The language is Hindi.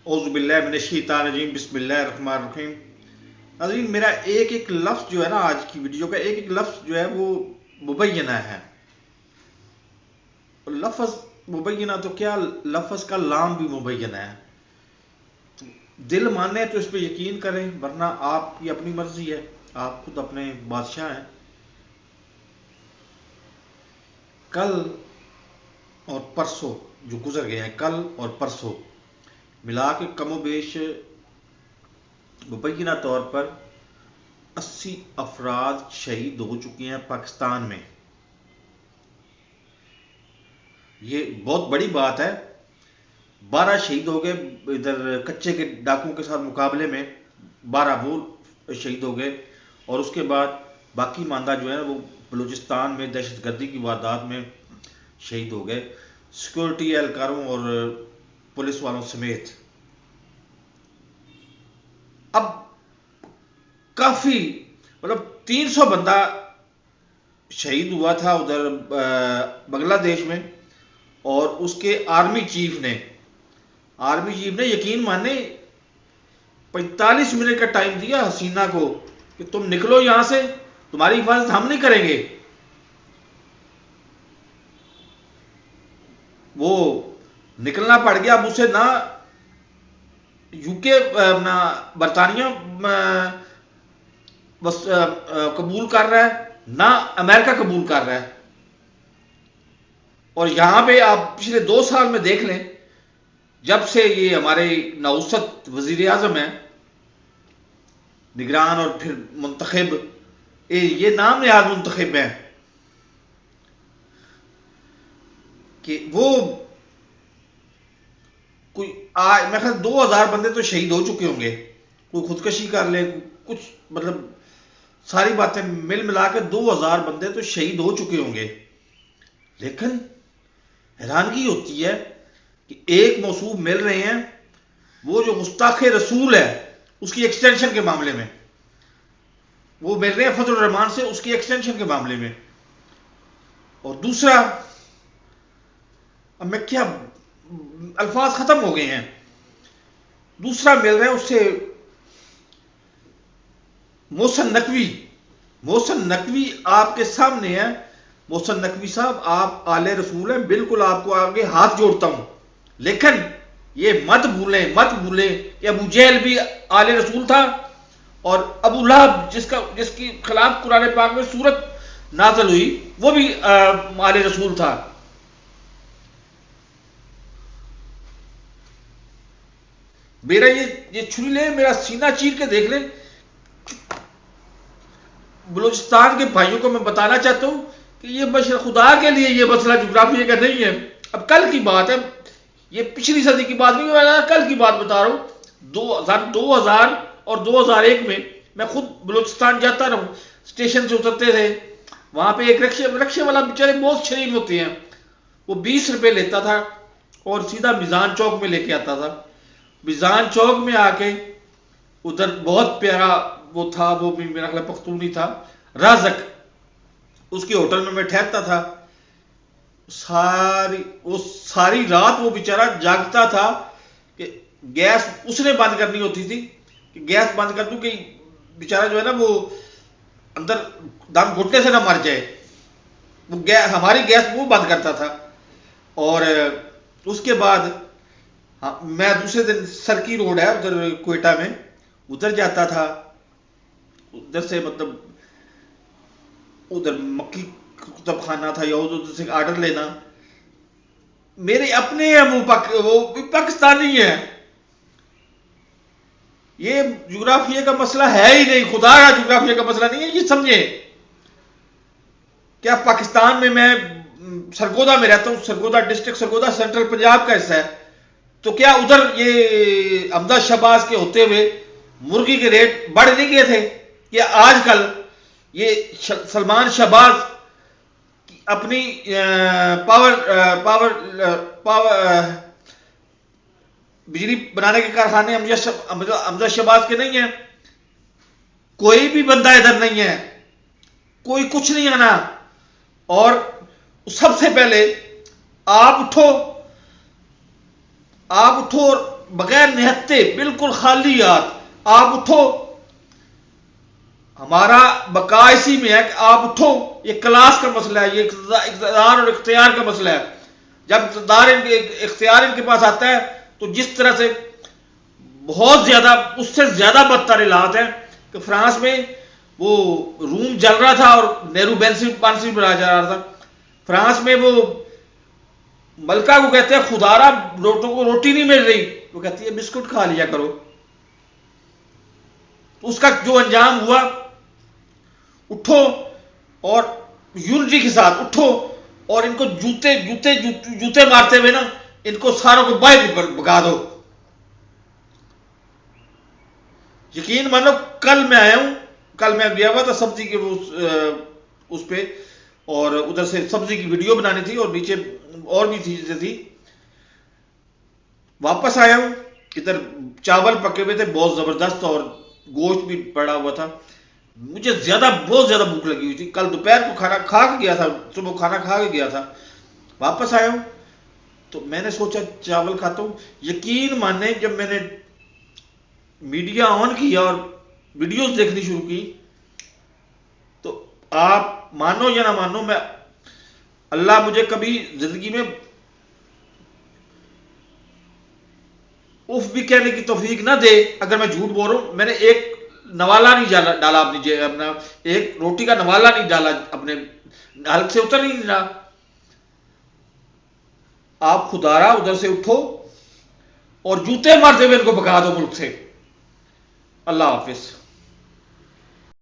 औज़ुबिल्लाहि मिनश्शैतानिर्रजीम बिस्मिल्लाहिर्रहमानिर्रहीम। नाज़रीन, मेरा एक एक लफ्ज़ जो है ना, आज की वीडियो का एक एक लफ्ज़ जो है वो मुबैना है। लफ्ज़ मुबैना तो क्या, लफ्ज़ का लाम भी मुबैना है। तो दिल माने तो इस पर यकीन करें, वरना आपकी अपनी मर्जी है, आप खुद अपने बादशाह हैं। कल और परसों जो गुजर गए हैं, कल और परसों मिला के कमोबेश मुबैना तौर पर 80 अफराद शहीद हो चुके हैं पाकिस्तान में। ये बहुत बड़ी बात है। 12 शहीद हो गए इधर कच्चे के डाकुओं के साथ मुकाबले में, 12 वो शहीद हो गए। और उसके बाद बाकी मानदा जो है वो बलूचिस्तान में दहशतगर्दी की वारदात में शहीद हो गए, सिक्योरिटी एहलकारों और पुलिस वालों समेत। अब काफी मतलब 300 बंदा शहीद हुआ था उधर बांग्लादेश में। और उसके आर्मी चीफ ने यकीन माने 45 मिनट का टाइम दिया हसीना को कि तुम निकलो यहां से, तुम्हारी हिफाजत हम नहीं करेंगे। वो निकलना पड़ गया। अब उसे ना यूके ना बरतानिया बस कबूल कर रहा है, ना अमेरिका कबूल कर रहा है। और यहां पे आप पिछले 2 साल में देख लें, जब से ये हमारे नौसत वजीर आजम है, निगरान और फिर मुंतखब, ये नाम याद मुंतखब है कि वो कोई मैं ख्याल 2000 बंदे तो शहीद हो चुके होंगे। कोई खुदकशी कर ले, कुछ मतलब सारी बातें मिल मिला के 2000 बंदे तो शहीद हो चुके होंगे। लेकिन हैरानगी होती है कि एक मौसूब मिल रहे हैं, वो जो गुस्ताखे रसूल है उसकी एक्सटेंशन के मामले में, वो मिल रहे हैं फजल रहमान से उसकी एक्सटेंशन के मामले में। और दूसरा, अब मैं क्या, अल्फाज खत्म हो गए हैं। दूसरा मिल रहा है उससे मोहसन नकवी आपके सामने है। मोहसन नकवी साहब, आप आले रसूल हैं, बिल्कुल आपको आगे हाथ जोड़ता हूं। लेकिन ये मत भूलें कि अबू जहल भी आले रसूल था, और अबू लहब जिसकी खिलाफ कुरान पाक में सूरत नाज़िल हुई, वो भी आले रसूल था। मेरा ये छुरी ले, मेरा सीना चीर के देख ले। बलूचिस्तान के भाइयों को मैं बताना चाहता हूं कि ये मशरक़ खुदा के लिए ये मसला जोग्राफिया का नहीं है। अब कल की बात है, ये पिछली सदी की बात नहीं, मैं कल की बात बता रहा हूं। 2000 और 2001 में मैं खुद बलूचिस्तान जाता रहा हूं। स्टेशन से उतरते थे, वहां पे एक रक्शे वाला, बेचारे बहुत शरीफ होते हैं, वो 20 रुपए लेता था और सीधा मिजान चौक में लेके आता था। मिजान चौक में आके उधर बहुत प्यारा वो था, वो भी मेरा ख्याल पख्तूनी था, राजक, उसके होटल में मैं ठहरता था। सारी रात वो बेचारा जागता था कि गैस उसने बंद करनी होती थी, कि गैस बंद कर दूं कि बेचारा जो है ना वो अंदर दम घुटने से ना मर जाए। वो हमारी गैस वो बंद करता था। और उसके बाद हाँ, मैं दूसरे दिन सरकी रोड है उधर क्वेटा में, उधर जाता था। उधर से मतलब उधर मक्की कुतब खाना था, या उधर से आर्डर लेना। मेरे अपने हैं वो पाकिस्तानी है। ये जोग्राफिया का मसला है ही नहीं, खुदा का जोग्राफिया का मसला नहीं है, ये समझे। क्या पाकिस्तान में, मैं सरगोदा में रहता हूं, सरगोदा डिस्ट्रिक्ट, सरगोदा सेंट्रल पंजाब का हिस्सा है। तो क्या उधर ये अहमद शहबाज के होते हुए मुर्गी के रेट बढ़ नहीं गए थे? कि आजकल ये सलमान शहबाज अपनी बिजली बनाने के कारखाने अहमद शहबाज के नहीं है। कोई भी बंदा इधर नहीं है, कोई कुछ नहीं आना। और सबसे पहले आप उठो और बगैर निहत्ते बिल्कुल खाली हाथ आप उठो। हमारा बका इसी में है कि आप उठो। ये क्लास का मसला है, ये इक़्तिदार और इख्तियार का मसला है। जब इक़्तिदार इख्तियार इनके पास आता है तो जिस तरह से बहुत ज्यादा, उससे ज्यादा बदतर हालात है कि फ्रांस में वो रूम जल रहा था और नेहरू पांसी बनाया जा रहा था। फ्रांस में वो मलका को कहते हैं खुदारा लोगों को रोटी नहीं मिल रही, वो कहती है बिस्कुट खा लिया करो। तो उसका जो अंजाम हुआ, उठो और यूनिटी के साथ उठो और इनको जूते जूते जूते, जूते मारते हुए ना इनको सारों को बाहर भगा दो। यकीन मानो कल मैं आया हूं, कल मैं गया हुआ था सब्जी के उस पे, और उधर से सब्जी की वीडियो बनानी थी और नीचे और भी चीजें थी। वापस आया हूं, इधर चावल पके हुए थे बहुत जबरदस्त और गोश्त भी पड़ा हुआ था। मुझे बहुत ज्यादा भूख लगी हुई थी। कल दोपहर को खाना खा के गया था, सुबह खाना खा के गया था। वापस आया हूं तो मैंने सोचा चावल खाता हूं। यकीन माने जब मैंने मीडिया ऑन किया और वीडियोस देखनी शुरू की तो आप मानो या ना मानो, मैं अल्लाह मुझे कभी जिंदगी में उफ भी कहने की तौफीक ना दे अगर मैं झूठ बोल रहा हूं। मैंने एक नवाला नहीं डाला अपना एक रोटी का नवाला नहीं डाला, अपने हल्क से उतर नहीं रहा। आप खुदारा उधर से उठो और जूते मारते हुए इनको भगा दो मुल्क से। अल्लाह हाफिज।